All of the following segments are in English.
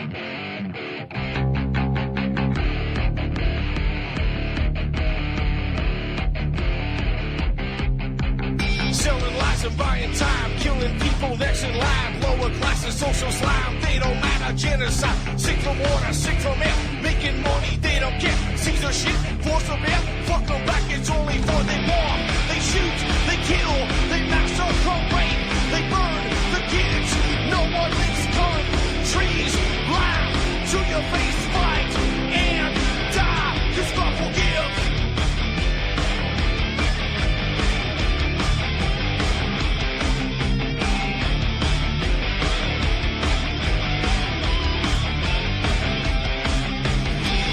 Selling lies and buying time, killing people next in line. Lower classes, social slime, they don't matter. Genocide, sick from water, sick from air. Making money, they don't care. Caesar shit, force of air. Fuck them back, it's only for they bomb. They shoot, they kill, they massacre, rape. They burn the kids, no one leaves countries. Laugh to your face, fight and die. Cause God forgives.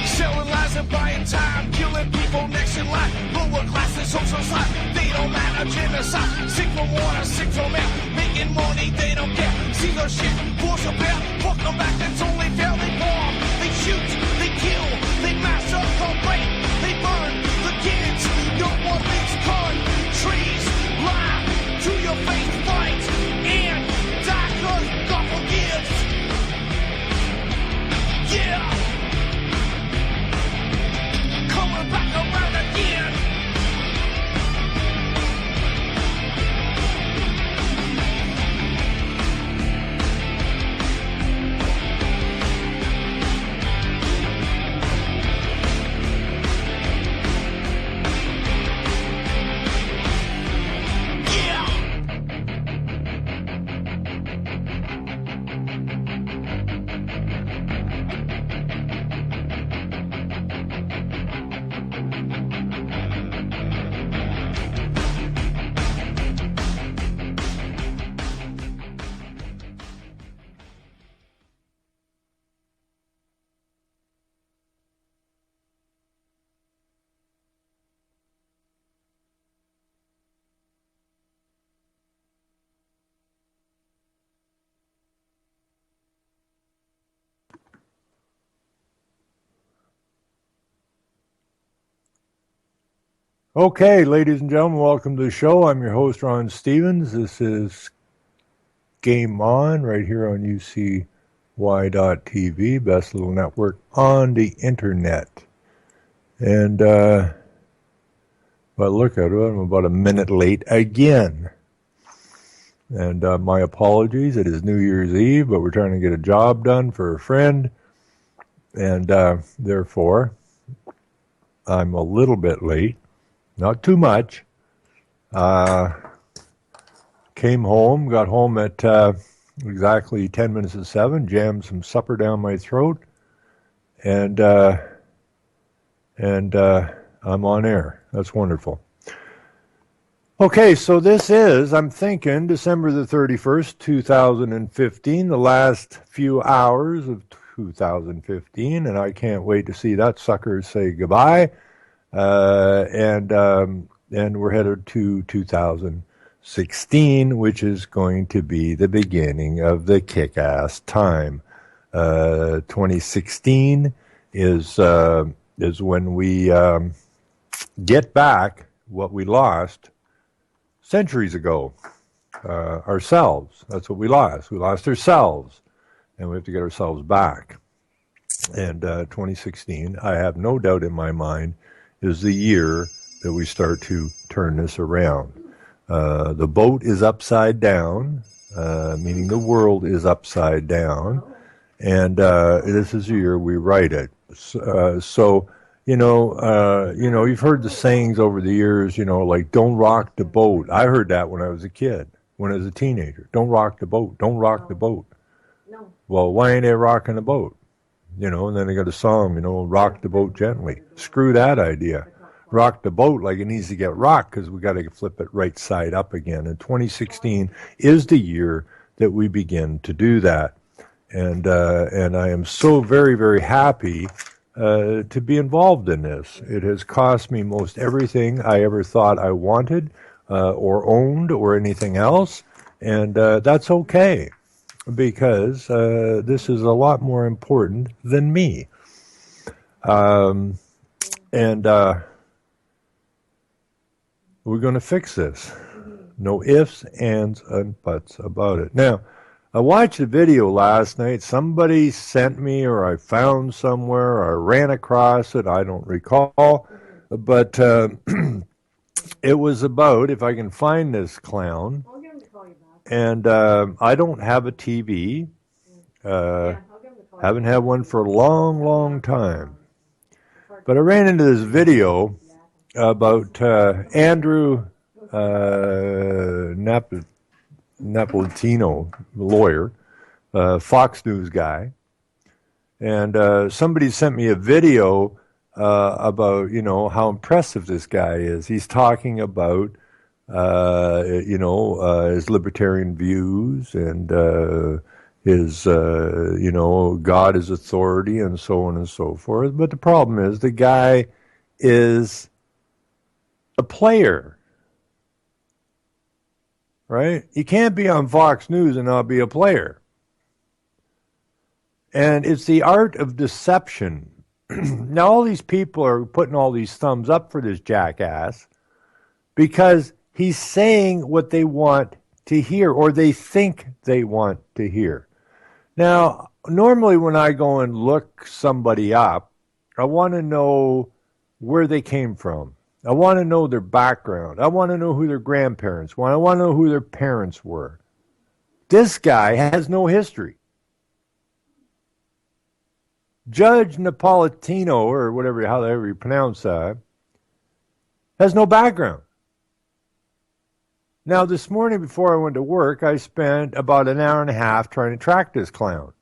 Selling lies and buying time, killing people next in line. Lower classes, social slime, they don't matter. Genocide, sick from water, sick from air. Making money, they don't care. See their shit, force a bear. Fuck them back, that's only fair. They bomb, they shoot, they kill, they massacre, rape. They burn the kids, no one leaves countries. Lie to your face, fight and die, cause God forgives. Yeah. Coming back around again. Okay, ladies and gentlemen, welcome to the show. I'm your host, Ron Stevens. This is Game On right here on UCY.TV, best little network on the internet. And, but look at it, I'm about a minute late again. And my apologies, it is New Year's Eve, but we're trying to get a job done for a friend. And therefore, I'm a little bit late. Not too much. Came home, got home at exactly 10 minutes to 7, jammed some supper down my throat, and I'm on air. That's wonderful. Okay, so this is, I'm thinking, December the 31st, 2015, the last few hours of 2015, and I can't wait to see that sucker say goodbye. And we're headed to 2016, which is going to be the beginning of the kick-ass time. 2016 is when we get back what we lost centuries ago. Ourselves. That's what we lost. We lost ourselves, and we have to get ourselves back. And 2016, I have no doubt in my mind, is the year that we start to turn this around. The boat is upside down, meaning the world is upside down, and this is the year we right it. So, you've heard the sayings over the years, like don't rock the boat. I heard that when I was a kid, when I was a teenager. Don't rock the boat. Don't rock the boat. No. Well, why ain't they rocking the boat? And then they got a song, rock the boat gently. Screw that idea. Rock the boat like it needs to get rocked because we got to flip it right side up again. And 2016 is the year that we begin to do that. And I am so very, very happy to be involved in this. It has cost me most everything I ever thought I wanted or owned or anything else. And that's okay. Because this is a lot more important than me. And we're going to fix this. No ifs, ands, and buts about it. Now, I watched a video last night. Somebody sent me, or I found somewhere, or I ran across it. I don't recall. But it was about, if I can find this clown, I'll get him to call you back. and I don't have a TV. Yeah, I'll get him to call you Haven't back. had one for a long, long time. But I ran into this video about Andrew Napolitano, lawyer, Fox News guy, and somebody sent me a video about how impressive this guy is. He's talking about his libertarian views and his God is authority and so on and so forth. But the problem is the guy is a player. Right? You can't be on Fox News and not be a player. And it's the art of deception. Now, all these people are putting all these thumbs up for this jackass because he's saying what they want to hear, or they think they want to hear. Now, normally when I go and look somebody up, I want to know where they came from. I want to know their background. I want to know who their grandparents were. I want to know who their parents were. This guy has no history. Judge Napolitano, or however you pronounce that, has no background. Now, this morning before I went to work, I spent about an hour and a half trying to track this clown.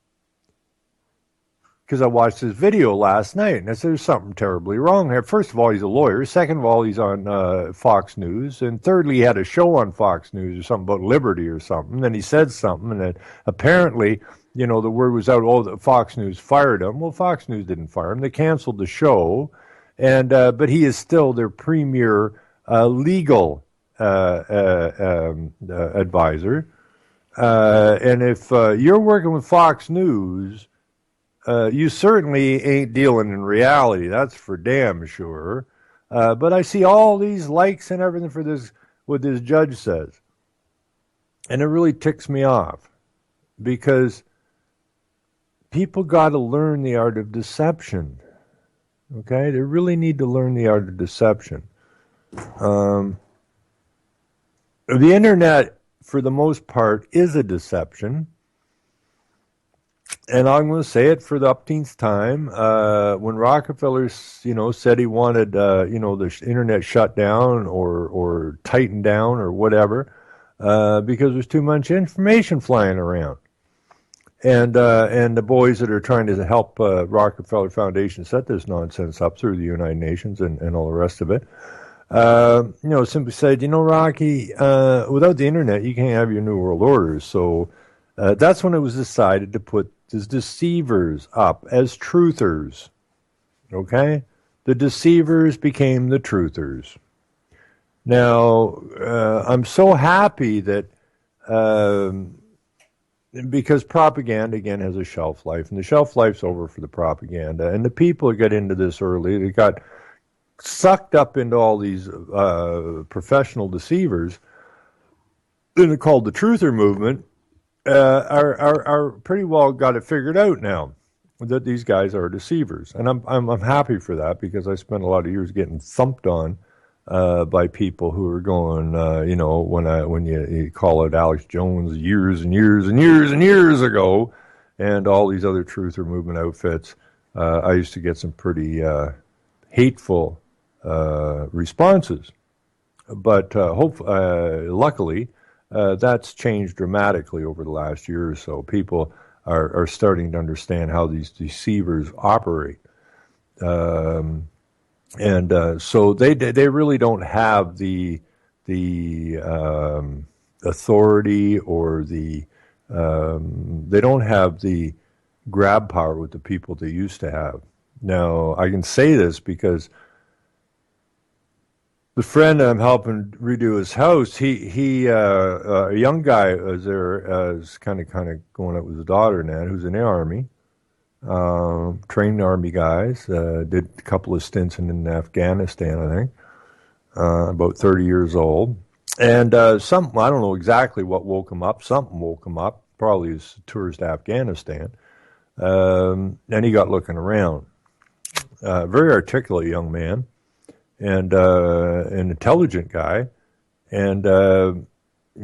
Because I watched his video last night, and I said, there's something terribly wrong here. First of all, he's a lawyer. Second of all, he's on Fox News. And thirdly, he had a show on Fox News or something about liberty or something. Then he said something, and then apparently, the word was out, that Fox News fired him. Well, Fox News didn't fire him. They canceled the show. And but he is still their premier legal advisor. And if you're working with Fox News, you certainly ain't dealing in reality. That's for damn sure. But I see all these likes and everything for this, what this judge says. And it really ticks me off because people got to learn the art of deception. Okay? They really need to learn the art of deception. The internet, for the most part, is a deception. And I'm going to say it for the upteenth time. When Rockefeller, said he wanted, the internet shut down or tightened down or whatever, because there's too much information flying around, and the boys that are trying to help Rockefeller Foundation set this nonsense up through the United Nations and all the rest of it, simply said, Rocky, without the internet, you can't have your New World Order. So that's when it was decided to put the deceivers up as truthers. Okay? The deceivers became the truthers. Now, I'm so happy that because propaganda, again, has a shelf life, and the shelf life's over for the propaganda, and the people that got into this early, they got sucked up into all these professional deceivers, and they're called the truther movement, are pretty well got it figured out now that these guys are deceivers, and I'm happy for that because I spent a lot of years getting thumped on by people who are going, when you call it Alex Jones years and years and years and years ago, and all these other truther movement outfits, I used to get some pretty hateful responses, but luckily. That's changed dramatically over the last year or so. People are starting to understand how these deceivers operate, so they really don't have the authority or they don't have the grab power with the people they used to have. Now I can say this because the friend I'm helping redo his house, he a young guy was there, is kind of going out with his daughter now, who's in the Army, trained Army guys, did a couple of stints in Afghanistan, I think, about 30 years old. And I don't know exactly what woke him up. Something woke him up. probably his tours to Afghanistan. And he got looking around. Very articulate young man, and an intelligent guy, and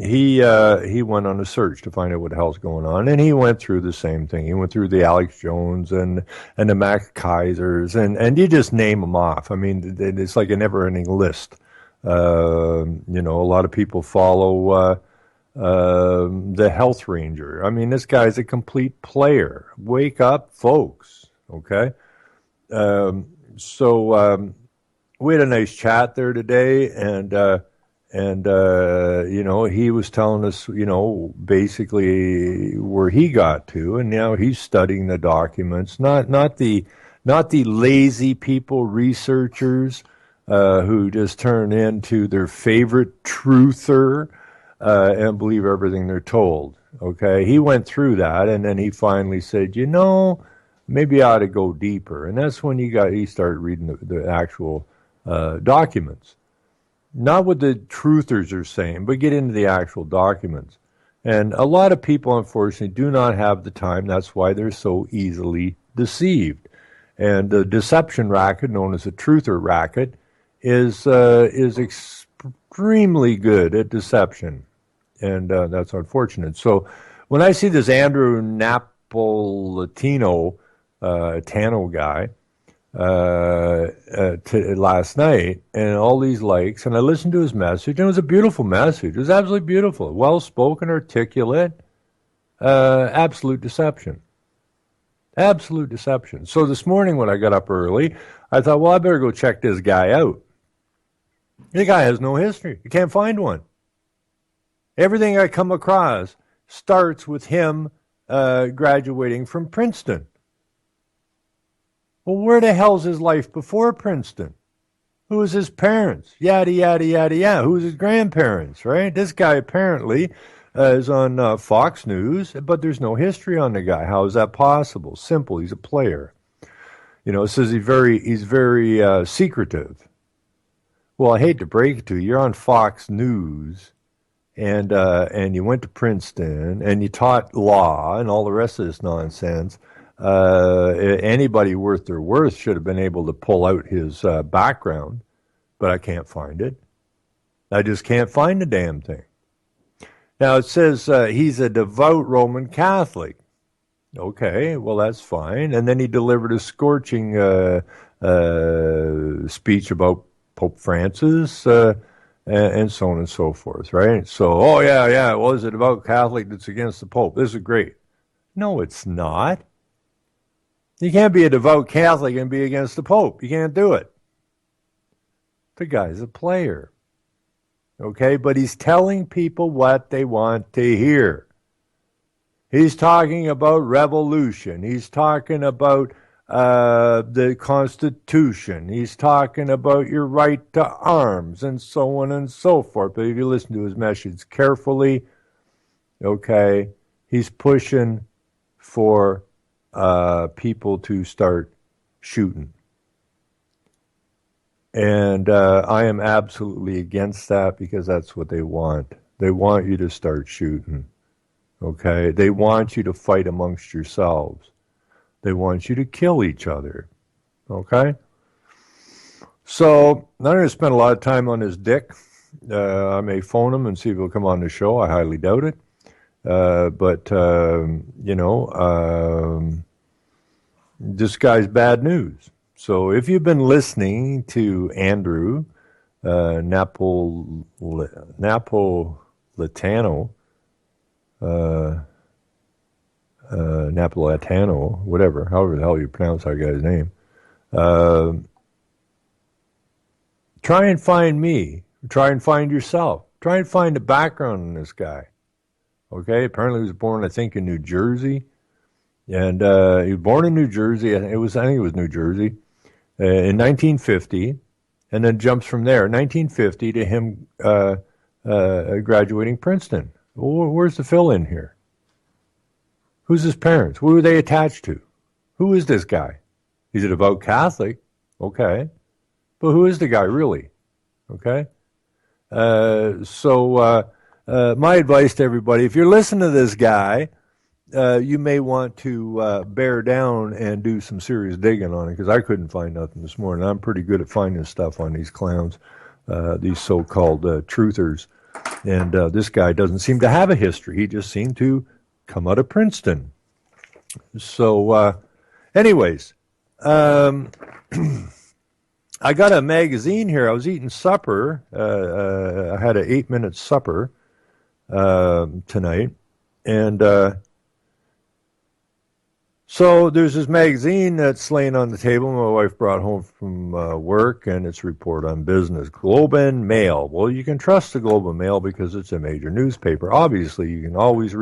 he went on a search to find out what the hell's going on, and he went through the same thing. He went through the Alex Jones and the Max Kaisers, and you just name them off. I mean, it's like a never-ending list. A lot of people follow the Health Ranger. I mean, this guy's a complete player. Wake up, folks. Okay. We had a nice chat there today, and he was telling us, basically where he got to, and now he's studying the documents, not the lazy people, researchers, who just turn into their favorite truther, and believe everything they're told. Okay. He went through that, and then he finally said, maybe I ought to go deeper. And that's when he started reading the actual documents. Not what the truthers are saying, but get into the actual documents. And a lot of people, unfortunately, do not have the time. That's why they're so easily deceived. And the deception racket, known as the truther racket, is extremely good at deception. And that's unfortunate. So when I see this Andrew Napolitano, Tano guy, last night, and all these likes, and I listened to his message, and it was a beautiful message. It was absolutely beautiful, well-spoken, articulate, absolute deception. Absolute deception. So this morning when I got up early, I thought, well, I better go check this guy out. The guy has no history. You can't find one. Everything I come across starts with him graduating from Princeton. Well, where the hell's his life before Princeton? Who was his parents? Yada, yada, yada, yada. Who was his grandparents, right? This guy apparently is on Fox News, but there's no history on the guy. How is that possible? Simple. He's a player. It says he's very secretive. Well, I hate to break it to you. You're on Fox News, and you went to Princeton, and you taught law and all the rest of this nonsense. Anybody worth their worth should have been able to pull out his background, but I can't find it. I just can't find the damn thing. Now it says he's a devout Roman Catholic. Okay, well that's fine. And then he delivered a scorching speech about Pope Francis and so on and so forth, right? So, well, is it about Catholic that's against the Pope? This is great. No, it's not. You can't be a devout Catholic and be against the Pope. You can't do it. The guy's a player. Okay, but he's telling people what they want to hear. He's talking about revolution. He's talking about the Constitution. He's talking about your right to arms and so on and so forth. But if you listen to his message carefully, okay, he's pushing for people to start shooting. And I am absolutely against that because that's what they want. They want you to start shooting. Okay? They want you to fight amongst yourselves. They want you to kill each other. Okay? So, I'm going to spend a lot of time on his dick. I may phone him and see if he'll come on the show. I highly doubt it. This guy's bad news. So if you've been listening to Andrew Napolitano, whatever, however the hell you pronounce that guy's name, try and find me. Try and find yourself. Try and find the background on this guy. Okay, apparently he was born, I think, in New Jersey. And he was born in New Jersey. I think it was New Jersey in 1950, and then jumps from there, 1950, to him graduating Princeton. Well, where's the fill in here? Who's his parents? Who are they attached to? Who is this guy? He's a devout Catholic, okay, but who is the guy really? Okay, my advice to everybody: if you're listening to this guy, you may want to bear down and do some serious digging on it because I couldn't find nothing this morning. I'm pretty good at finding stuff on these clowns, these so-called truthers. And this guy doesn't seem to have a history. He just seemed to come out of Princeton. So, anyways, I got a magazine here. I was eating supper. I had an 8-minute supper tonight. And so there's this magazine that's laying on the table my wife brought home from work, and it's Report on Business. Globe and Mail. Well, you can trust the Globe and Mail because it's a major newspaper. Obviously, you can always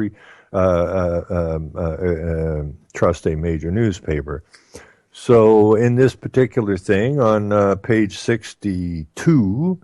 trust a major newspaper. So in this particular thing, on page 62,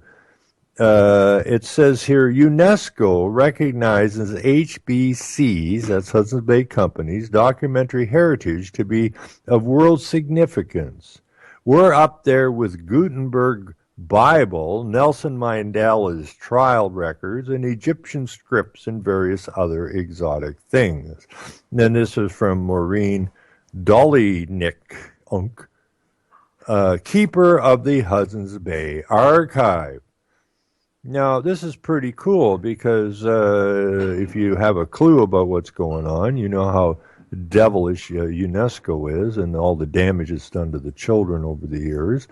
it says here, UNESCO recognizes HBC's, that's Hudson's Bay Company's, documentary heritage to be of world significance. We're up there with Gutenberg Bible, Nelson Mandela's trial records, and Egyptian scripts and various other exotic things. And then this is from Maureen Dollynick, keeper of the Hudson's Bay Archive. Now, this is pretty cool because if you have a clue about what's going on, you know how devilish UNESCO is and all the damage it's done to the children over the years.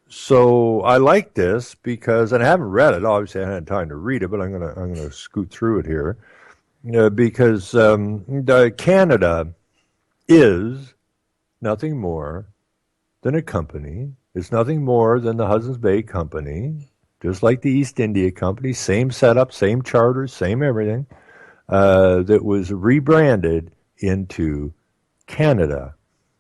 So I like this because, and I haven't read it. Obviously, I hadn't had time to read it, but I'm gonna scoot through it here because Canada is nothing more than a company. It's nothing more than the Hudson's Bay Company, just like the East India Company, same setup, same charters, same everything, that was rebranded into Canada.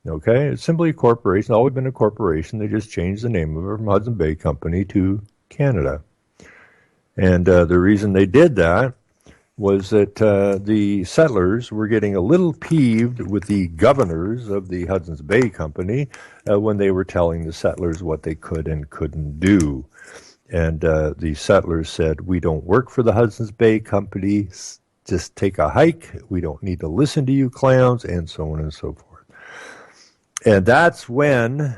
Okay? It's simply a corporation. It's always been a corporation. They just changed the name of it from Hudson's Bay Company to Canada. And the reason they did that was that the settlers were getting a little peeved with the governors of the Hudson's Bay Company when they were telling the settlers what they could and couldn't do. And the settlers said, we don't work for the Hudson's Bay Company, just take a hike, we don't need to listen to you clowns, and so on and so forth. And that's when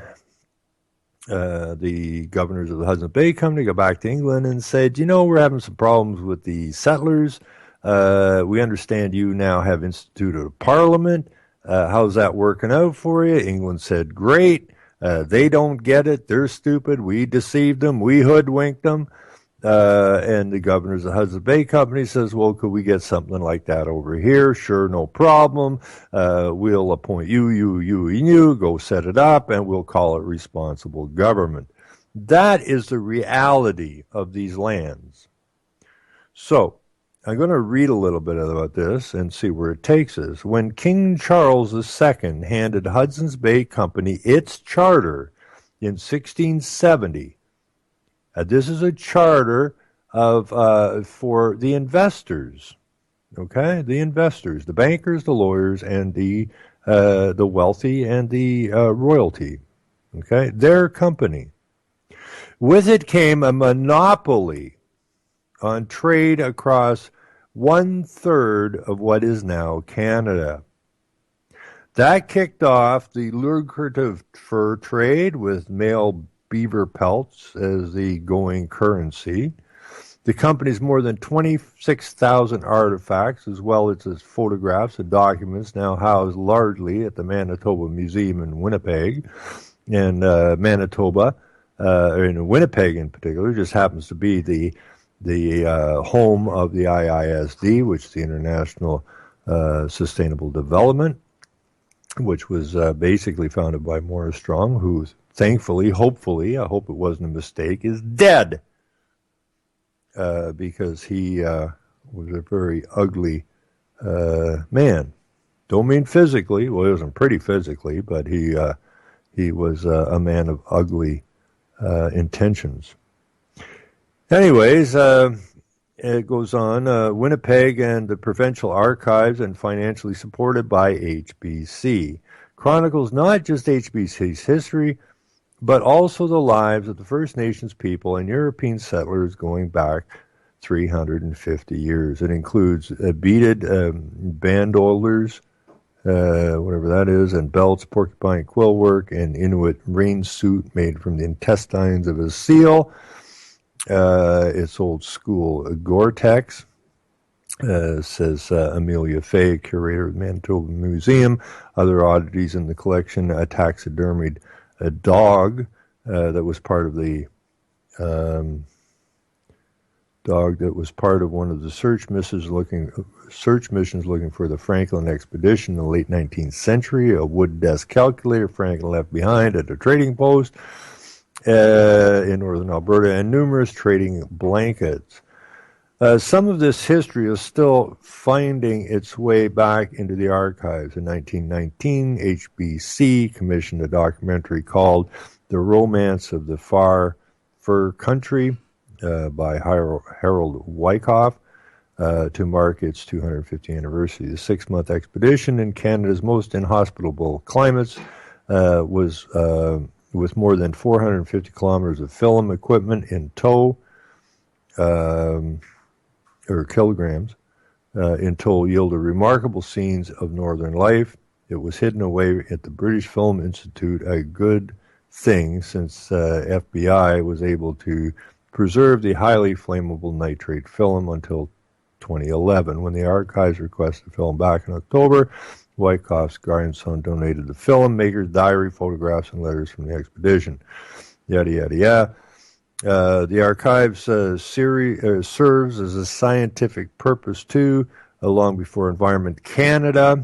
the governors of the Hudson's Bay Company go back to England and said, we're having some problems with the settlers. We understand you now have instituted a parliament. How's that working out for you? England said, great. They don't get it. They're stupid. We deceived them. We hoodwinked them. And the governors of the Hudson's Bay Company says, well, could we get something like that over here? Sure, no problem. We'll appoint you, go set it up, and we'll call it responsible government. That is the reality of these lands. So, I'm going to read a little bit about this and see where it takes us. When King Charles II handed Hudson's Bay Company its charter in 1670, this is a charter of for the investors, okay? The investors, the bankers, the lawyers, and the wealthy and the royalty, okay? Their company. With it came a monopoly on trade across 1/3 of what is now Canada. That kicked off the lucrative fur trade with male beaver pelts as the going currency. The company's more than 26,000 artifacts, as well as its photographs and documents, now housed largely at the Manitoba Museum in Winnipeg. And Manitoba, in Winnipeg in particular, just happens to be the home of the IISD, which is the International Sustainable Development, which was basically founded by Morris Strong, who thankfully, hopefully, I hope it wasn't a mistake, is dead because he was a very ugly man. Don't mean physically. Well, he wasn't pretty physically, but he was a man of ugly intentions. Anyways, it goes on. Winnipeg and the provincial archives and financially supported by HBC. Chronicles not just HBC's history, but also the lives of the First Nations people and European settlers going back 350 years. It includes beaded bandoliers, whatever that is, and belts, porcupine quill work, and Inuit rain suit made from the intestines of a seal. It's old school Gore-Tex, says Amelia Fay, curator of the Manitoba Museum. Other oddities in the collection: a taxidermied dog that was part of the one of the search missions looking for the Franklin expedition in the late 19th century. A wood desk calculator Franklin left behind at a trading post in northern Alberta, and numerous trading blankets. Some of this history is still finding its way back into the archives. In 1919, HBC commissioned a documentary called The Romance of the Far Fur Country by Harold Wyckoff to mark its 250th anniversary. The 6-month expedition in Canada's most inhospitable climates was with more than 450 kilometers of film equipment in tow, or kilograms in tow, yielded remarkable scenes of northern life. It was hidden away at the British Film Institute, a good thing since FBI was able to preserve the highly flammable nitrate film until 2011. When the archives requested the film back in October, Wyckoff's grandson donated the filmmaker's diary, photographs, and letters from the expedition. Yada, yada, yada. The archives serves as a scientific purpose too. Long before Environment Canada,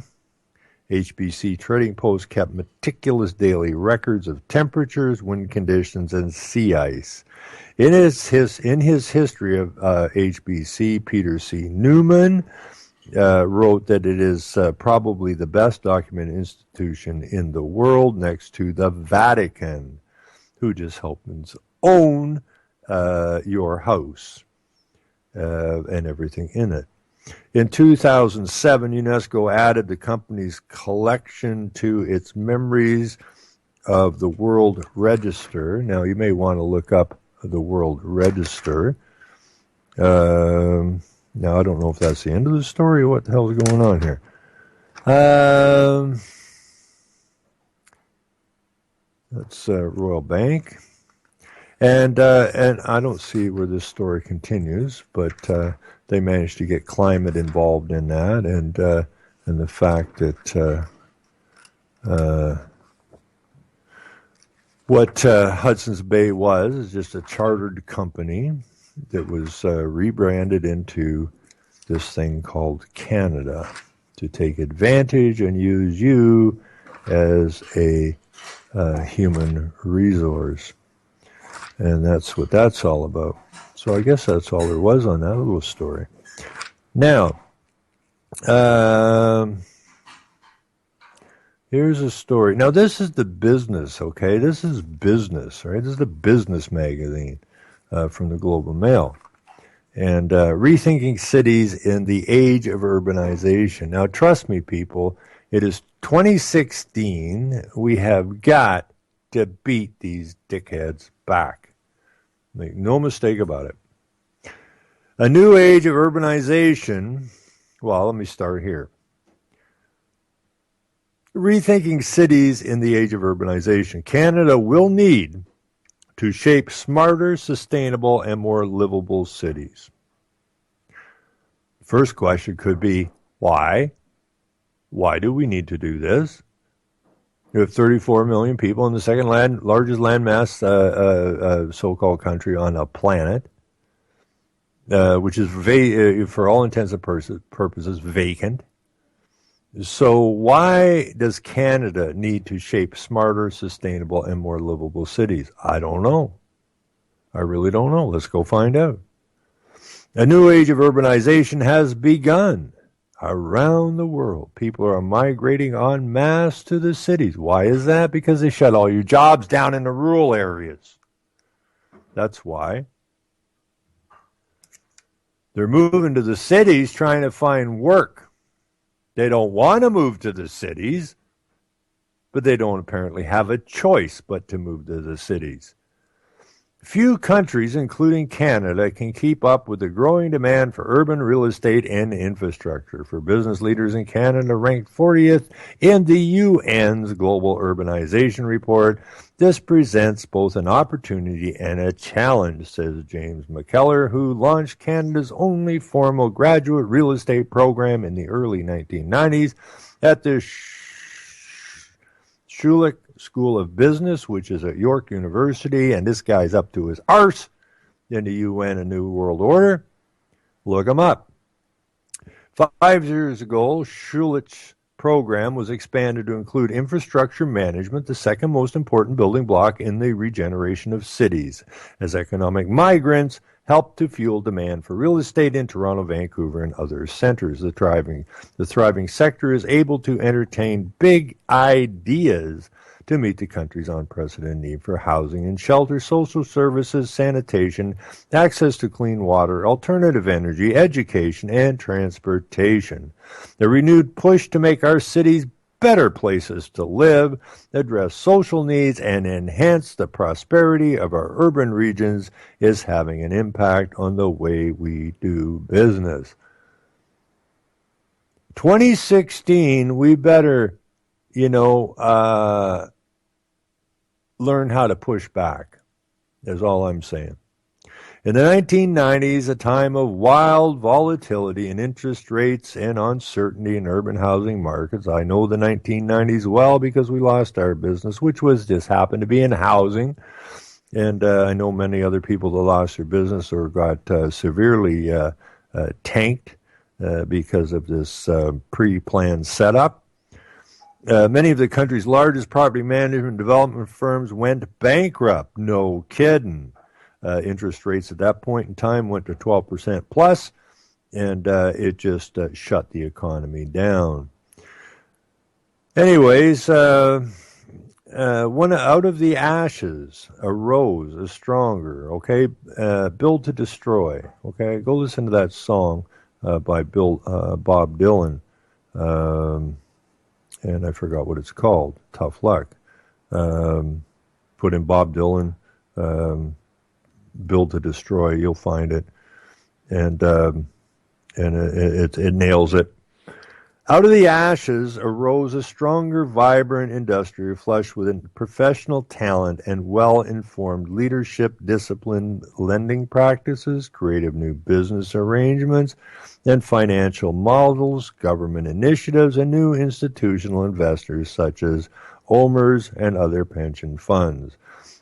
HBC Trading Post kept meticulous daily records of temperatures, wind conditions, and sea ice. In his history of HBC, Peter C. Newman wrote that it is probably the best documented institution in the world, next to the Vatican, who just happens own your house and everything in it. In 2007, UNESCO added the company's collection to its Memories of the World Register. Now, you may want to look up the World Register. Now, I don't know if that's the end of the story or what the hell is going on here. That's Royal Bank. And I don't see where this story continues, but they managed to get climate involved in that, and the fact that what Hudson's Bay was is just a chartered company that was rebranded into this thing called Canada to take advantage and use you as a human resource. And that's what that's all about. So I guess that's all there was on that little story. Now, here's a story. Now, this is the business, okay? This is business, right? This is the business magazine from the Globe and Mail. And Rethinking Cities in the Age of Urbanization. Now, trust me, people, it is 2016. We have got to beat these dickheads back. Make no mistake about it. A new age of urbanization. Well, let me start here. Rethinking cities in the age of urbanization. Canada will need to shape smarter, sustainable, and more livable cities. The first question could be, why? Why do we need to do this? You have 34 million people in the second largest landmass so-called country on the planet, which is, for all intents and purposes, vacant. So why does Canada need to shape smarter, sustainable, and more livable cities? I don't know. I really don't know. Let's go find out. A new age of urbanization has begun. Around the world, people are migrating en masse to the cities. Why is that? Because they shut all your jobs down in the rural areas. That's why. They're moving to the cities trying to find work. They don't want to move to the cities, but they don't apparently have a choice but to move to the cities. Few countries, including Canada, can keep up with the growing demand for urban real estate and infrastructure. For business leaders in Canada, ranked 40th in the UN's Global Urbanization Report, this presents both an opportunity and a challenge, says James McKellar, who launched Canada's only formal graduate real estate program in the early 1990s at the Schulich School of Business, which is at York University, and this guy's up to his arse in the UN and New World Order. Look him up. 5 years ago, Schulich's program was expanded to include infrastructure management, the second most important building block in the regeneration of cities, as economic migrants help to fuel demand for real estate in Toronto, Vancouver, and other centers. The thriving sector is able to entertain big ideas to meet the country's unprecedented need for housing and shelter, social services, sanitation, access to clean water, alternative energy, education, and transportation. The renewed push to make our cities better places to live, address social needs, and enhance the prosperity of our urban regions is having an impact on the way we do business. 2016, we better, learn how to push back, is all I'm saying. In the 1990s, a time of wild volatility in interest rates and uncertainty in urban housing markets. I know the 1990s well because we lost our business, which just happened to be in housing. And I know many other people that lost their business or got severely tanked because of this pre-planned setup. Many of the country's largest property management development firms went bankrupt. No kidding. Interest rates at that point in time went to 12% plus, and it just shut the economy down. Anyways, one out of the ashes arose a stronger. Okay, Build to Destroy. Okay, go listen to that song by Bob Dylan. And I forgot what it's called. Tough Luck. Put in Bob Dylan, Build to Destroy. You'll find it, and it nails it. Out of the ashes arose a stronger, vibrant industry flush with professional talent and well-informed leadership, disciplined lending practices, creative new business arrangements, and financial models, government initiatives, and new institutional investors such as OMERS and other pension funds.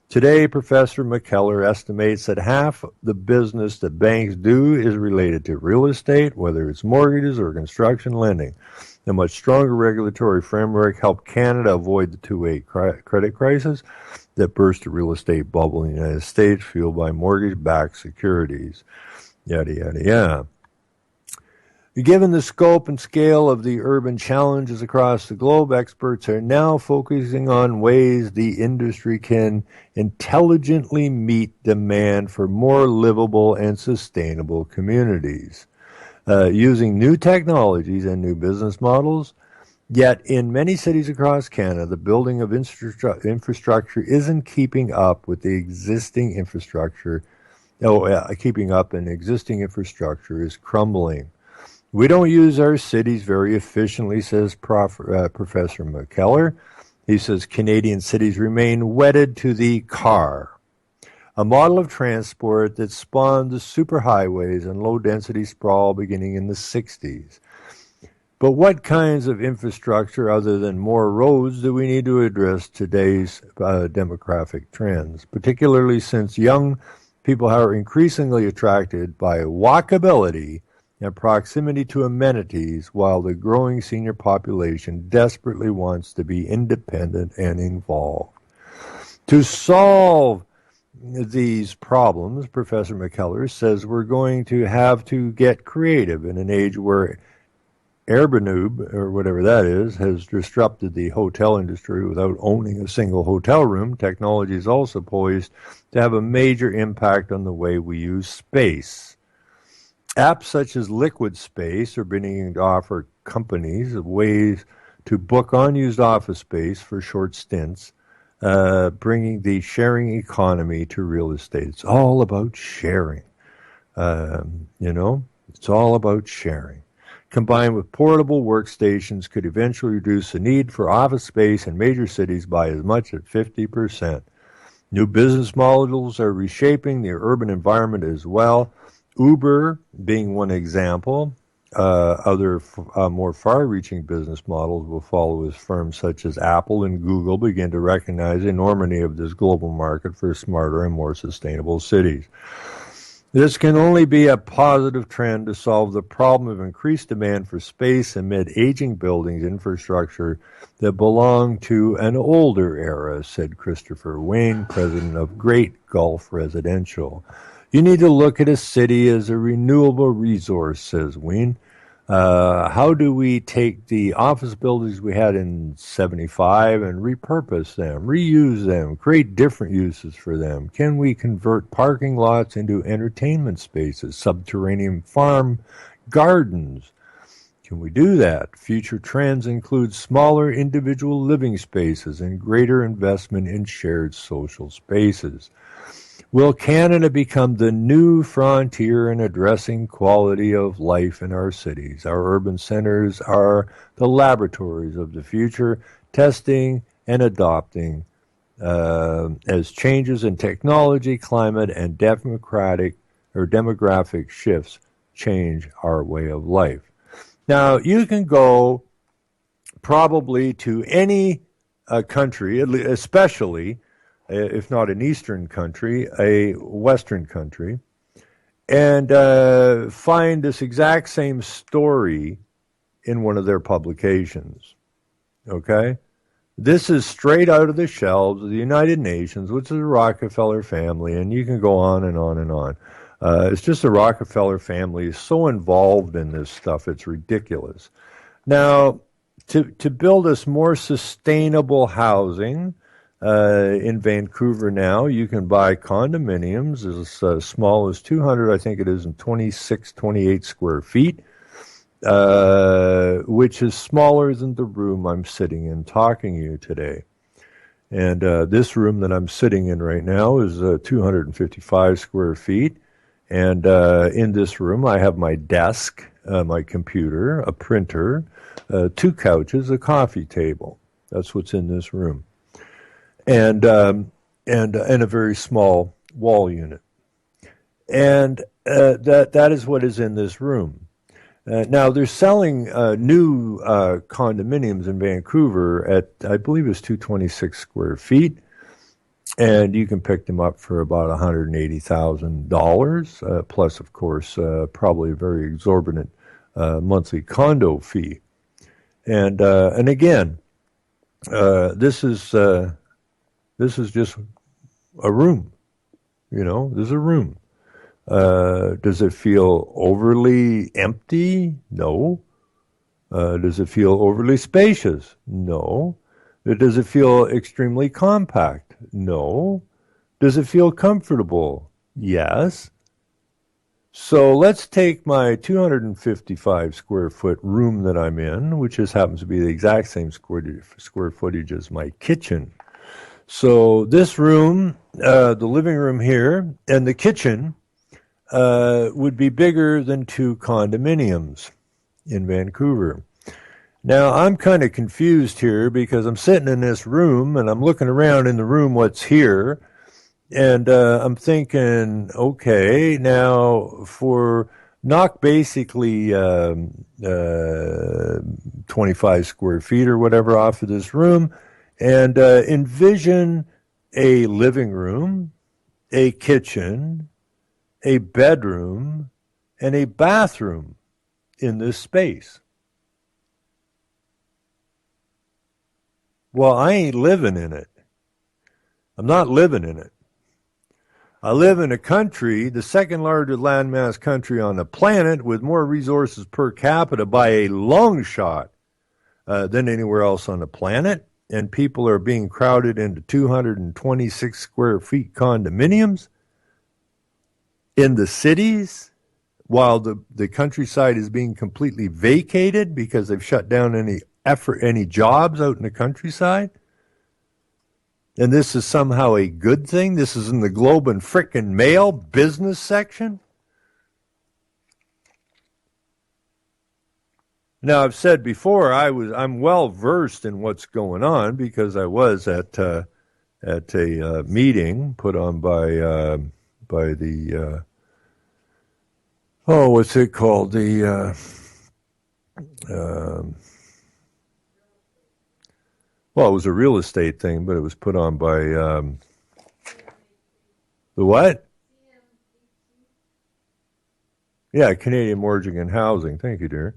Today, Professor McKellar estimates that half the business that banks do is related to real estate, whether it's mortgages or construction lending. A much stronger regulatory framework helped Canada avoid the 2008 credit crisis that burst the real estate bubble in the United States, fueled by mortgage-backed securities. Yada, yada, yada. Given the scope and scale of the urban challenges across the globe, experts are now focusing on ways the industry can intelligently meet demand for more livable and sustainable communities. Using new technologies and new business models, yet in many cities across Canada, the building of infrastructure isn't keeping up with the existing infrastructure. Keeping up and existing infrastructure is crumbling. We don't use our cities very efficiently, says Professor McKellar. He says Canadian cities remain wedded to the car, a model of transport that spawned the superhighways and low-density sprawl beginning in the 60s. But what kinds of infrastructure other than more roads do we need to address today's demographic trends, particularly since young people are increasingly attracted by walkability and proximity to amenities, while the growing senior population desperately wants to be independent and involved. To solve these problems, Professor McKellar says we're going to have to get creative in an age where Airbnb, or whatever that is, has disrupted the hotel industry without owning a single hotel room. Technology is also poised to have a major impact on the way we use space. Apps such as Liquid Space are beginning to offer companies ways to book unused office space for short stints bringing the sharing economy to real estate. It's all about sharing. It's all about sharing. Combined with portable workstations could eventually reduce the need for office space in major cities by as much as 50%. New business models are reshaping the urban environment as well. Uber being one example. Other more far-reaching business models will follow as firms such as Apple and Google begin to recognize the enormity of this global market for smarter and more sustainable cities. This can only be a positive trend to solve the problem of increased demand for space amid aging buildings infrastructure that belong to an older era, said Christopher Wayne, president of Great Gulf Residential. You need to look at a city as a renewable resource, says Wayne. How do we take the office buildings we had in 75 and repurpose them, reuse them, create different uses for them? Can we convert parking lots into entertainment spaces, subterranean farm gardens? Can we do that? Future trends include smaller individual living spaces and greater investment in shared social spaces. Will Canada become the new frontier in addressing quality of life in our cities? Our urban centers are the laboratories of the future, testing and adopting as changes in technology, climate, and demographic shifts change our way of life. Now, you can go probably to any country, especially if not an Eastern country, a Western country, and find this exact same story in one of their publications. Okay? This is straight out of the shelves of the United Nations, which is the Rockefeller family, and you can go on and on and on. It's just the Rockefeller family is so involved in this stuff, it's ridiculous. Now, to build us more sustainable housing, in Vancouver now, you can buy condominiums as small as 200, I think it is, and 26, 28 square feet, which is smaller than the room I'm sitting in talking to you today. And this room that I'm sitting in right now is 255 square feet. And in this room, I have my desk, my computer, a printer, 2 couches, a coffee table. That's what's in this room. And a very small wall unit, and that is what is in this room. Now they're selling new condominiums in Vancouver at, I believe it's 226 square feet, and you can pick them up for about $180,000 plus, of course, probably a very exorbitant monthly condo fee. And again, this is just a room, this is a room. Does it feel overly empty? No. Does it feel overly spacious? No. Does it feel extremely compact? No. Does it feel comfortable? Yes. So let's take my 255 square foot room that I'm in, which just happens to be the exact same square footage as my kitchen. So this room, the living room here, and the kitchen would be bigger than 2 condominiums in Vancouver. Now, I'm kind of confused here because I'm sitting in this room and I'm looking around in the room what's here, and I'm thinking, okay, now for knock basically 25 square feet or whatever off of this room, and envision a living room, a kitchen, a bedroom, and a bathroom in this space. Well, I ain't living in it. I'm not living in it. I live in a country, the second largest landmass country on the planet, with more resources per capita by a long shot than anywhere else on the planet. And people are being crowded into 226 square feet condominiums in the cities, while the countryside is being completely vacated because they've shut down any jobs out in the countryside. And this is somehow a good thing? This is in the Globe and frickin' Mail business section? Now, I've said before, I'm well versed in what's going on because I was at a meeting put on by the what's it called? Well, it was a real estate thing, but it was put on by the what? Yeah, Canadian Mortgage and Housing. Thank you, dear.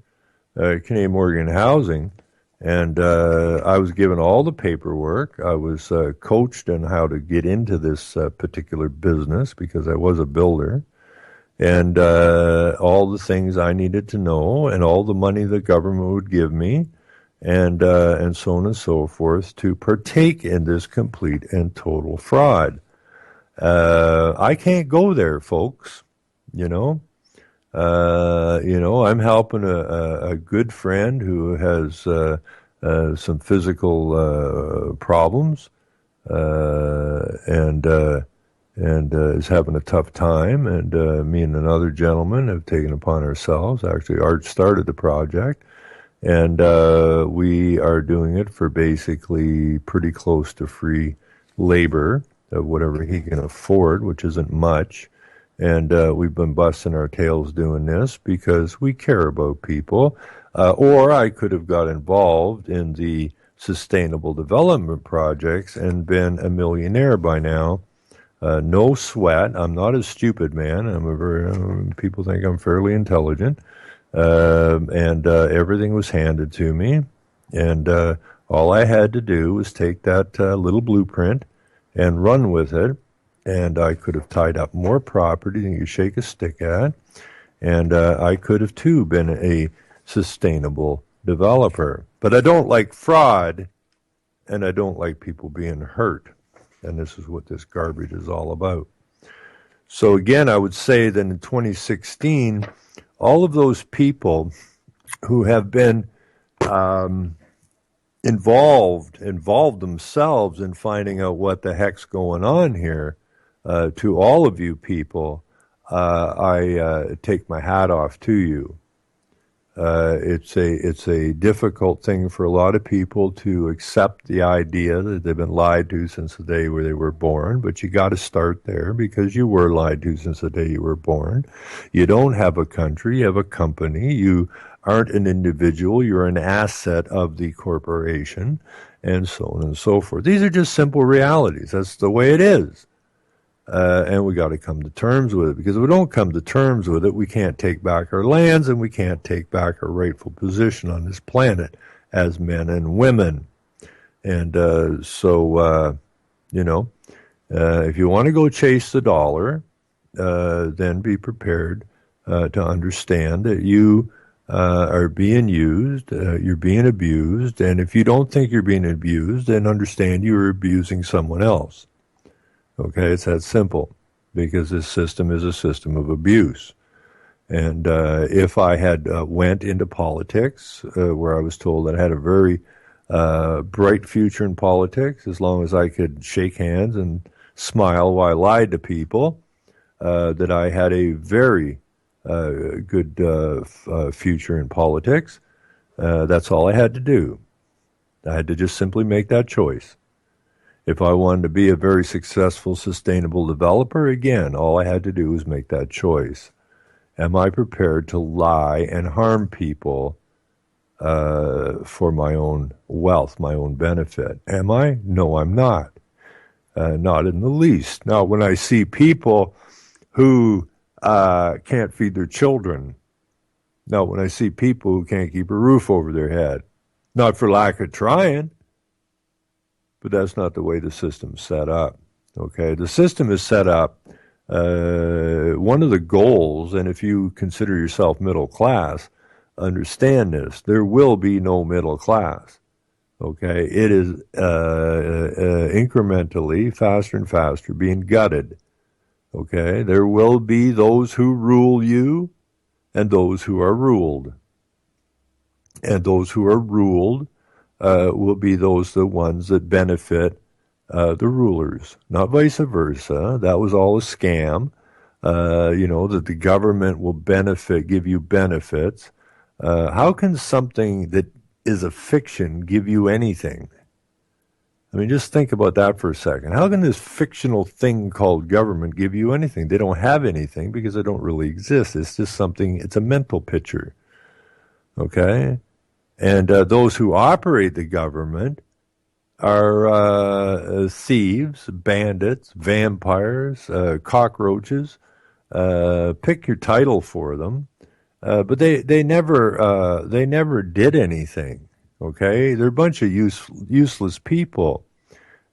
Canadian Mortgage and Housing. And I was given all the paperwork. I was coached on how to get into this particular business because I was a builder. And all the things I needed to know and all the money the government would give me and so on and so forth to partake in this complete and total fraud. I can't go there, folks, you know. I'm helping a good friend who has some physical problems and is having a tough time. And me and another gentleman have taken upon ourselves. Actually, Art started the project, and we are doing it for basically pretty close to free labor of whatever he can afford, which isn't much. And we've been busting our tails doing this because we care about people. Or I could have got involved in the sustainable development projects and been a millionaire by now. No sweat. I'm not a stupid man. People think I'm fairly intelligent. And everything was handed to me. And all I had to do was take that little blueprint and run with it. And I could have tied up more property than you shake a stick at. And I could have, too, been a sustainable developer. But I don't like fraud, and I don't like people being hurt. And this is what this garbage is all about. So, again, I would say that in 2016, all of those people who have been involved themselves in finding out what the heck's going on here, to all of you people, I take my hat off to you. It's a difficult thing for a lot of people to accept the idea that they've been lied to since the day where they were born, but you got to start there because you were lied to since the day you were born. You don't have a country, you have a company. You aren't an individual, you're an asset of the corporation, and so on and so forth. These are just simple realities. That's the way it is. And we got to come to terms with it, because if we don't come to terms with it, we can't take back our lands and we can't take back our rightful position on this planet as men and women. And if you want to go chase the dollar, then be prepared to understand that you are being used, you're being abused, and if you don't think you're being abused, then understand you're abusing someone else. Okay, it's that simple, because this system is a system of abuse. And if I had went into politics, where I was told that I had a very bright future in politics, as long as I could shake hands and smile while I lied to people, that I had a very good future in politics, that's all I had to do. I had to just simply make that choice. If I wanted to be a very successful, sustainable developer, again, all I had to do was make that choice. Am I prepared to lie and harm people for my own wealth, my own benefit? Am I? No, I'm not. Not in the least. Now, when I see people who can't feed their children, now when I see people who can't keep a roof over their head, not for lack of trying, but that's not the way the system's set up. Okay, the system is set up. One of the goals, and if you consider yourself middle class, understand this: there will be no middle class. Okay, it is incrementally, faster and faster, being gutted. Okay, there will be those who rule you, and those who are ruled, and those who are ruled will be the ones that benefit the rulers, not vice versa. That was all a scam. That the government will give you benefits. How can something that is a fiction give you anything? I mean, just think about that for a second. How can this fictional thing called government give you anything? They don't have anything because they don't really exist. It's just something, it's a mental picture. Okay? And those who operate the government are thieves, bandits, vampires, cockroaches. Pick your title for them. But they never did anything. Okay, they're a bunch of useless people,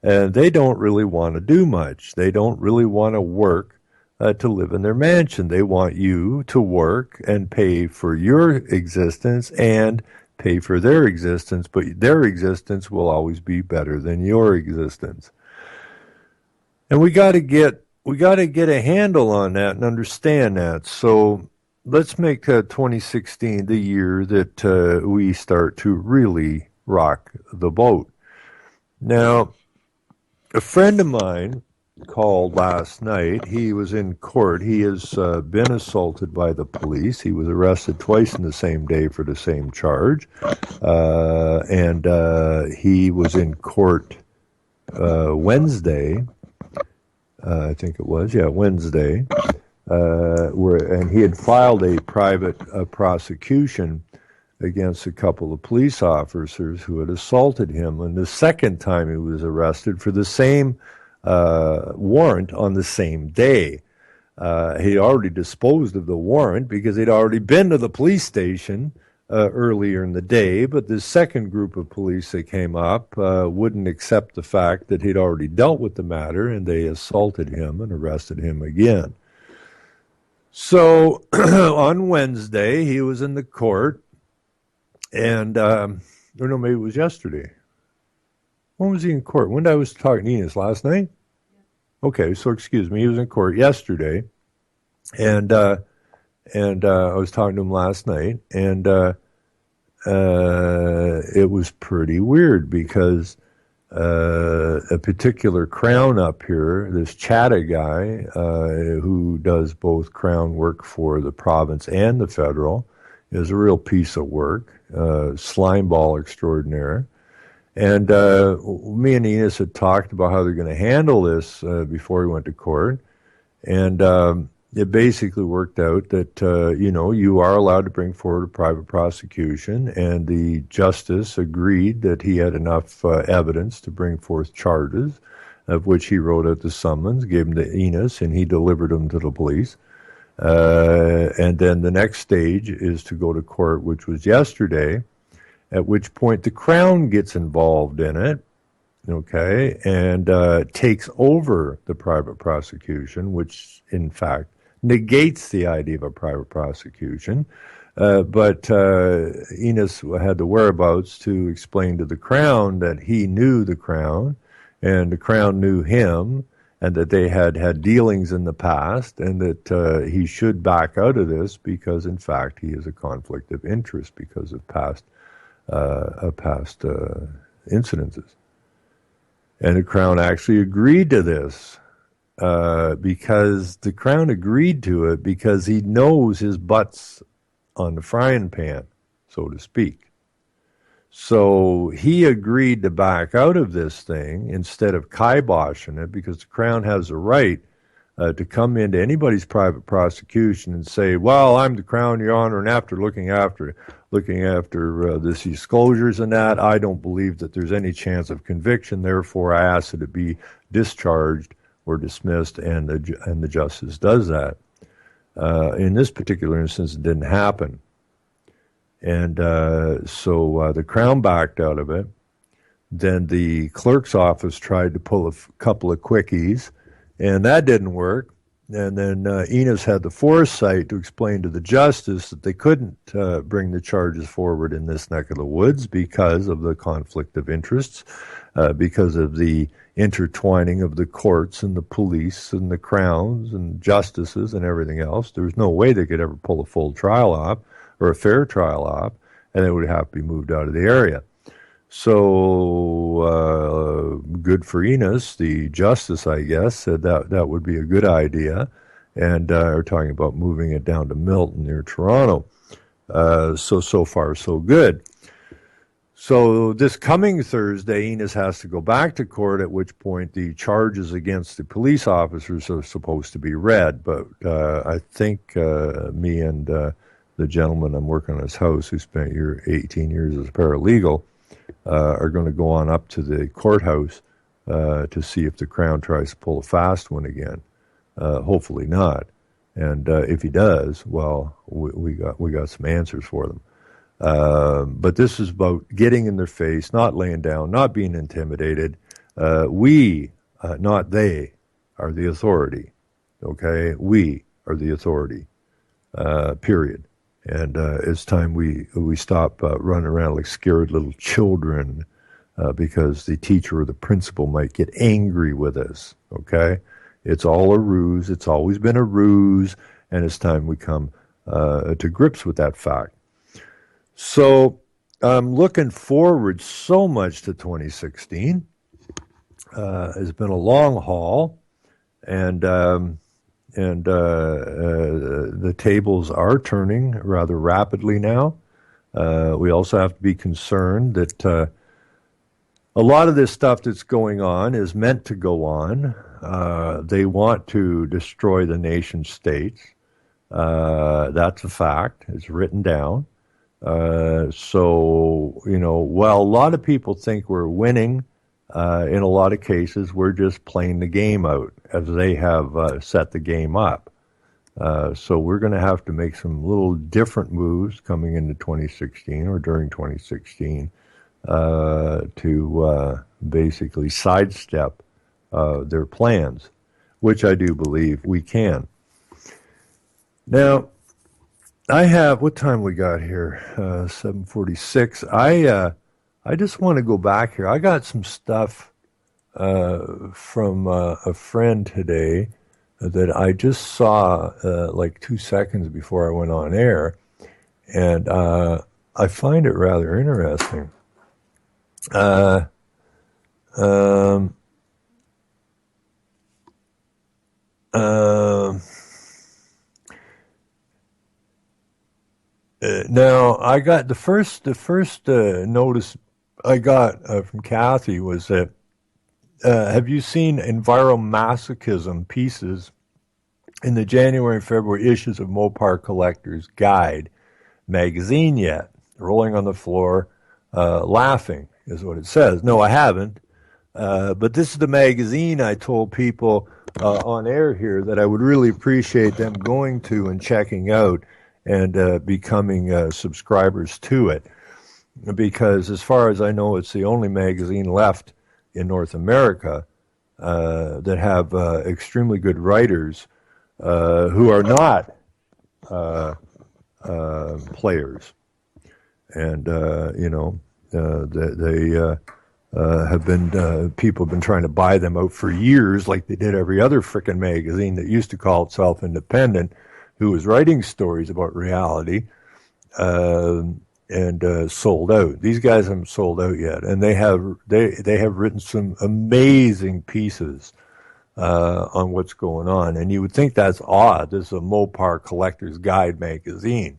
and they don't really want to do much. They don't really want to work to live in their mansion. They want you to work and pay for your existence and pay for their existence, but their existence will always be better than your existence. And we got to get a handle on that and understand that. So let's make 2016 the year that we start to really rock the boat. Now, a friend of mine called last night. He was in court. He has been assaulted by the police. He was arrested twice in the same day for the same charge. And he was in court Wednesday, I think it was, Wednesday. And he had filed a private prosecution against a couple of police officers who had assaulted him. And the second time he was arrested for the same warrant on the same day. He already disposed of the warrant because he'd already been to the police station earlier in the day, but the second group of police that came up wouldn't accept the fact that he'd already dealt with the matter, and they assaulted him and arrested him again. So on Wednesday, he was in the court, and, or no, maybe it was yesterday. When was he in court? When did I was talking to Enos? Last night? Okay, so excuse me, he was in court yesterday, and I was talking to him last night, and it was pretty weird because a particular Crown up here, this Chatta guy who does both Crown work for the province and the federal, is a real piece of work, slime ball extraordinaire. And me and Enos had talked about how they're going to handle this before we went to court. And it basically worked out that, you are allowed to bring forward a private prosecution. And the justice agreed that he had enough evidence to bring forth charges, of which he wrote out the summons, gave them to Enos, and he delivered them to the police. And then the next stage is to go to court, which was yesterday, at which point the Crown gets involved in it, okay, and takes over the private prosecution, which in fact negates the idea of a private prosecution. But Enos had the whereabouts to explain to the Crown that he knew the Crown, and the Crown knew him, and that they had had dealings in the past, and that he should back out of this because, in fact, he has a conflict of interest because of past incidences. And the Crown actually agreed to this because the Crown agreed to it because he knows his butt's on the frying pan, so to speak. So he agreed to back out of this thing instead of kiboshing it, because the Crown has a right to come into anybody's private prosecution and say, well, I'm the Crown, Your Honor, and after looking after this disclosures and that, I don't believe that there's any chance of conviction. Therefore, I ask that it be discharged or dismissed, and the justice does that. In this particular instance, it didn't happen. And so the Crown backed out of it. Then the clerk's office tried to pull a couple of quickies, and that didn't work. And then Enos had the foresight to explain to the justice that they couldn't bring the charges forward in this neck of the woods because of the conflict of interests, because of the intertwining of the courts and the police and the crowns and justices and everything else. There was no way they could ever pull a full trial off or a fair trial off, and they would have to be moved out of the area. So good for Enos, the justice, I guess, said that would be a good idea, and are talking about moving it down to Milton near Toronto. So far so good. So this coming Thursday, Enos has to go back to court, at which point the charges against the police officers are supposed to be read. But I think me and the gentleman I'm working on his house, who spent 18 years as a paralegal, are going to go on up to the courthouse to see if the Crown tries to pull a fast one again. Hopefully not. And if he does, well, we got some answers for them. But this is about getting in their face, not laying down, not being intimidated. We, not they, are the authority. Okay? We are the authority. Period. And it's time we stop running around like scared little children because the teacher or the principal might get angry with us. Okay? It's all a ruse. It's always been a ruse. And it's time we come to grips with that fact. So I'm looking forward so much to 2016. It's been a long haul, and the tables are turning rather rapidly now. We also have to be concerned that a lot of this stuff that's going on is meant to go on. They want to destroy the nation states. That's a fact. It's written down. So, while a lot of people think we're winning, in a lot of cases, we're just playing the game out as they have set the game up. So we're going to have to make some little different moves coming into 2016 or during 2016 to basically sidestep their plans, which I do believe we can. Now, I have, what time we got here? 7:46. I just want to go back here. I got some stuff from a friend today that I just saw like 2 seconds before I went on air, and I find it rather interesting. Now, I got the first notice I got from Kathy was that have you seen enviromasochism pieces in the January and February issues of Mopar Collector's Guide magazine yet? Rolling on the floor, laughing is what it says. No, I haven't. But this is the magazine I told people on air here that I would really appreciate them going to and checking out and becoming subscribers to it. Because as far as I know, it's the only magazine left in North America that have extremely good writers who are not players. And, they have been, people have been trying to buy them out for years like they did every other frickin' magazine that used to call itself independent, who was writing stories about reality, and sold out. These guys haven't sold out yet, and they have written some amazing pieces on what's going on. And you would think that's odd. This is a Mopar Collector's Guide magazine,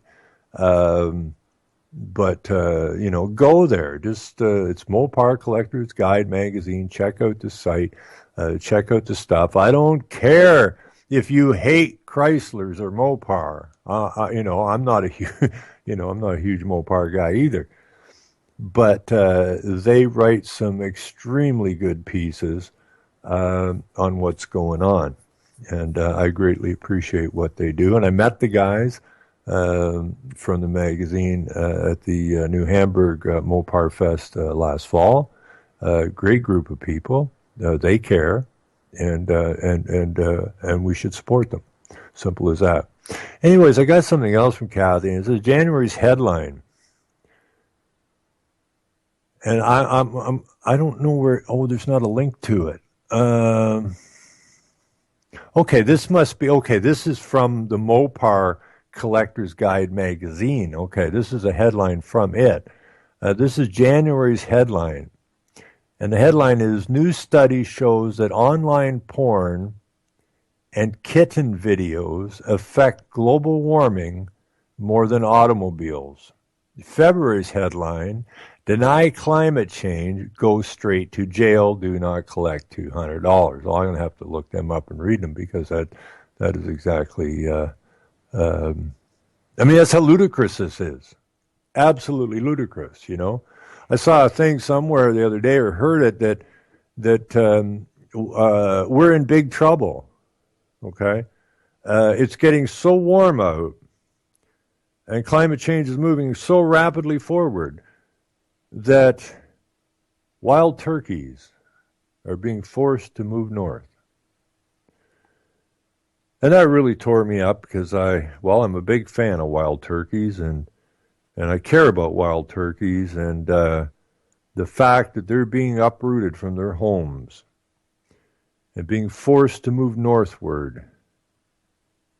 but go there. Just it's Mopar Collector's Guide magazine. Check out the site. Check out the stuff. I don't care if you hate Chryslers or Mopar. I'm not a huge, I'm not a huge Mopar guy either. But they write some extremely good pieces on what's going on, and I greatly appreciate what they do. And I met the guys from the magazine at the New Hamburg Mopar Fest last fall. Great group of people. They care, and we should support them. Simple as that. Anyways, I got something else from Kathy. It says January's headline, and I don't know where. Oh, there's not a link to it. Okay, this must be okay. This is from the Mopar Collector's Guide magazine. Okay, this is a headline from it. This is January's headline. And the headline is, New study shows that online porn and kitten videos affect global warming more than automobiles. February's headline, Deny climate change, go straight to jail, do not collect $200. Well, I'm going to have to look them up and read them because that is exactly, that's how ludicrous this is. Absolutely ludicrous, you know. I saw a thing somewhere the other day or heard it that we're in big trouble, okay? It's getting so warm out and climate change is moving so rapidly forward that wild turkeys are being forced to move north. And that really tore me up because I'm a big fan of wild turkeys and I care about wild turkeys and the fact that they're being uprooted from their homes and being forced to move northward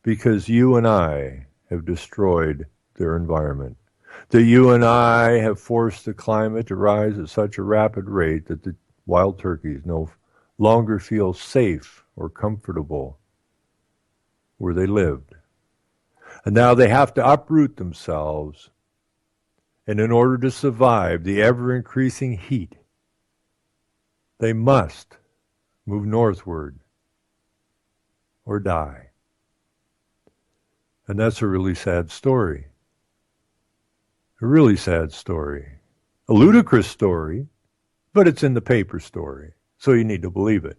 because you and I have destroyed their environment. That you and I have forced the climate to rise at such a rapid rate that the wild turkeys no longer feel safe or comfortable where they lived. And now they have to uproot themselves. And in order to survive the ever-increasing heat, they must move northward or die. And that's a really sad story. A really sad story. A ludicrous story, but it's in the paper story. So you need to believe it.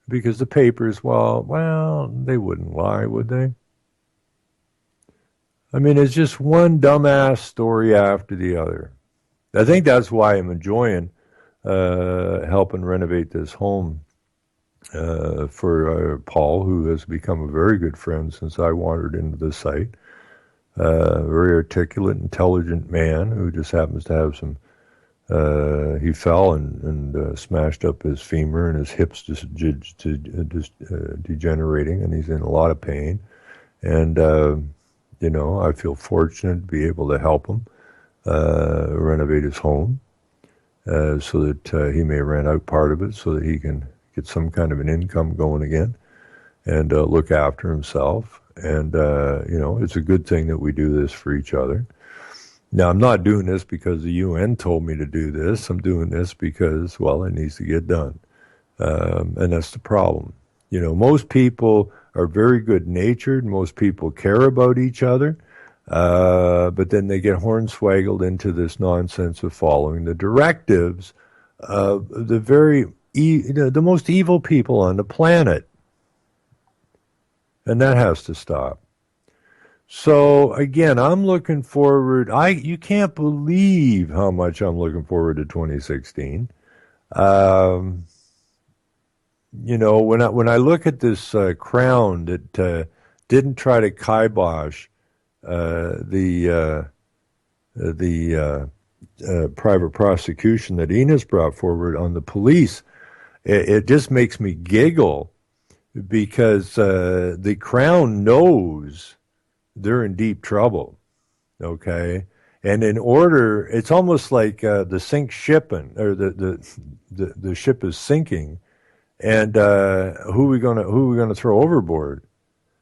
Because the papers, well, they wouldn't lie, would they? I mean, it's just one dumbass story after the other. I think that's why I'm enjoying helping renovate this home for Paul, who has become a very good friend since I wandered into the site. Very articulate, intelligent man who just happens to have some. He fell and smashed up his femur and his hips just degenerating, and he's in a lot of pain. And I feel fortunate to be able to help him renovate his home so that he may rent out part of it so that he can get some kind of an income going again and look after himself. And, it's a good thing that we do this for each other. Now, I'm not doing this because the UN told me to do this. I'm doing this because, it needs to get done. And that's the problem. Most people are very good-natured. Most people care about each other. But then they get hornswaggled into this nonsense of following the directives of the most evil people on the planet. And that has to stop. So again, I'm looking forward. You can't believe how much I'm looking forward to 2016. When I look at this Crown that didn't try to kibosh the private prosecution that Enos brought forward on the police, it just makes me giggle. Because the Crown knows they're in deep trouble, okay? And in order, it's almost like the sink shipping, or the ship is sinking, and who are we gonna throw overboard?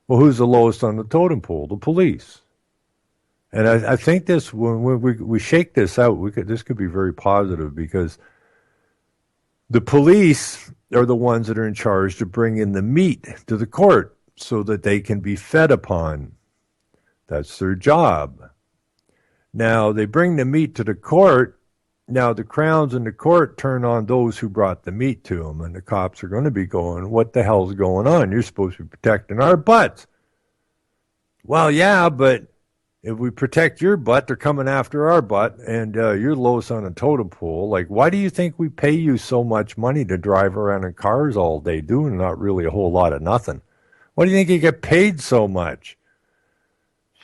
Well, who's the lowest on the totem pole? The police. And I think this, when we shake this out, this could be very positive because the police are the ones that are in charge to bring in the meat to the court so that they can be fed upon. That's their job. Now, they bring the meat to the court. Now, the Crowns in the court turn on those who brought the meat to them, and the cops are going to be going, what the hell's going on? You're supposed to be protecting our butts. Well, yeah, but if we protect your butt, they're coming after our butt, and you're lowest on a totem pole. Like, why do you think we pay you so much money to drive around in cars all day doing not really a whole lot of nothing? Why do you think you get paid so much?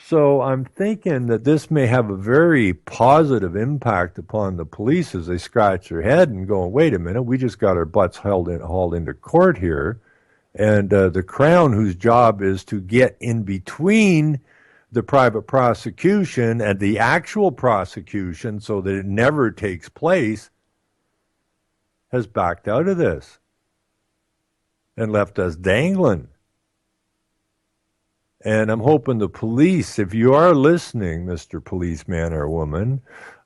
So I'm thinking that this may have a very positive impact upon the police as they scratch their head and go, wait a minute, we just got our butts hauled into court here. And the Crown, whose job is to get in between the private prosecution and the actual prosecution, so that it never takes place, has backed out of this and left us dangling. And I'm hoping the police, if you are listening, Mr. Policeman or woman,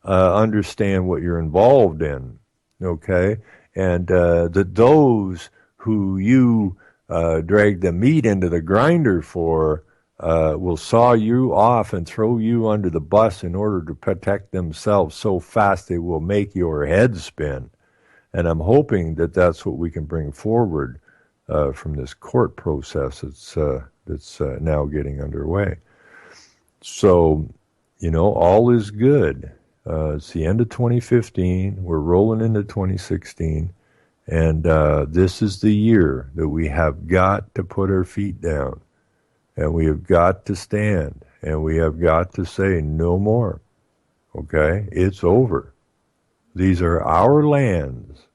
understand what you're involved in, okay? And that those who you drag the meat into the grinder for will saw you off and throw you under the bus in order to protect themselves so fast they will make your head spin. And I'm hoping that that's what we can bring forward from this court process that's now getting underway. So, all is good. It's the end of 2015. We're rolling into 2016. And this is the year that we have got to put our feet down. And we have got to stand. And we have got to say no more. Okay? It's over. These are our lands.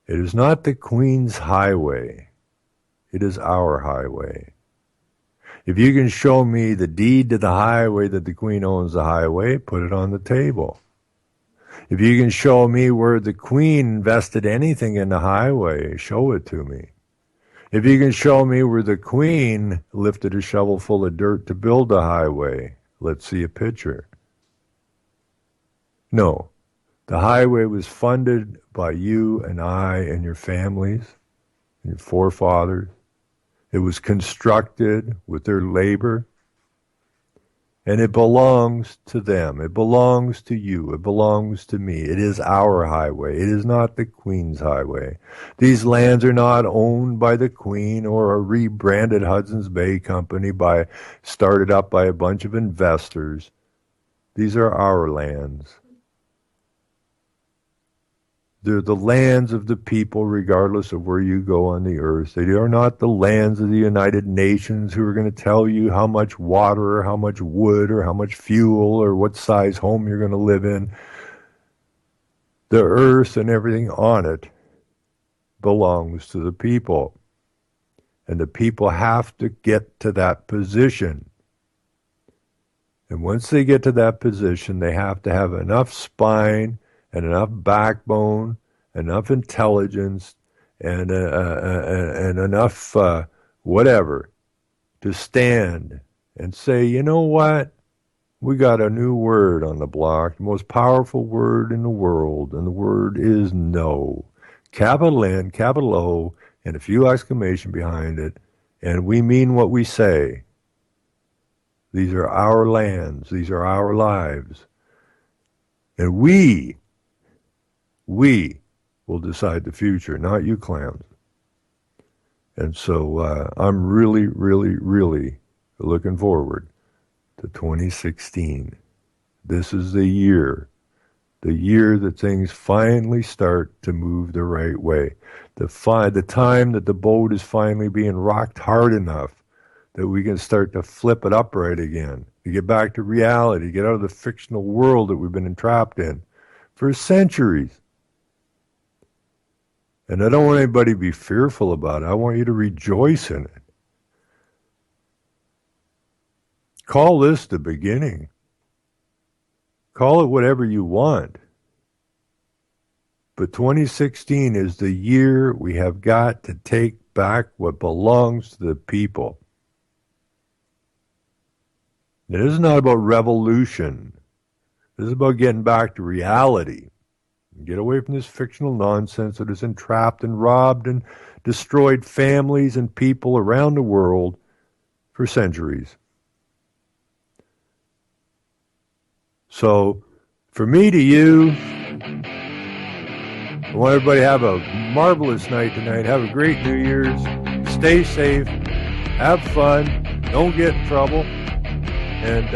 It is not the Queen's highway. It is our highway. If you can show me the deed to the highway that the Queen owns the highway, put it on the table. If you can show me where the Queen invested anything in the highway, show it to me. If you can show me where the Queen lifted a shovel full of dirt to build a highway, let's see a picture. No, the highway was funded by you and I and your families, and your forefathers. It was constructed with their labor, and it belongs to them. It belongs to you. It belongs to me. It is our highway. It is not the Queen's highway. These lands are not owned by the Queen or a rebranded Hudson's Bay Company started up by a bunch of investors. These are our lands. They're the lands of the people, regardless of where you go on the earth. They are not the lands of the United Nations who are going to tell you how much water or how much wood or how much fuel or what size home you're going to live in. The earth and everything on it belongs to the people. And the people have to get to that position. And once they get to that position, they have to have enough spine and enough backbone, enough intelligence, and enough whatever to stand and say, you know what? We got a new word on the block, the most powerful word in the world, and the word is no. Capital N, capital O, and a few exclamation behind it, and we mean what we say. These are our lands. These are our lives. And we will decide the future, not you clowns. And so I'm really, really, really looking forward to 2016. This is the year that things finally start to move the right way. The time that the boat is finally being rocked hard enough that we can start to flip it upright again, to get back to reality, get out of the fictional world that we've been entrapped in for centuries. And I don't want anybody to be fearful about it. I want you to rejoice in it. Call this the beginning. Call it whatever you want. But 2016 is the year we have got to take back what belongs to the people. It is not about revolution. This is about getting back to reality. Get away from this fictional nonsense that has entrapped and robbed and destroyed families and people around the world for centuries. So, from me to you, I want everybody to have a marvelous night tonight. Have a great New Year's. Stay safe. Have fun. Don't get in trouble. And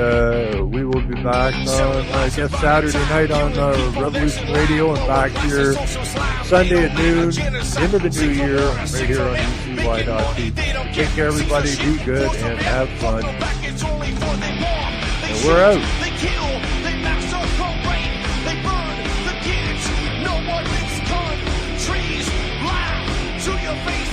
we will be back on, I guess, Saturday night on Revolution Radio and back here Sunday at noon into the new year right here on UCY.TV. Take care, everybody. Be good and have fun. And we're out. They kill, they massacre, they burn the kids. No one makes countries laugh to your face.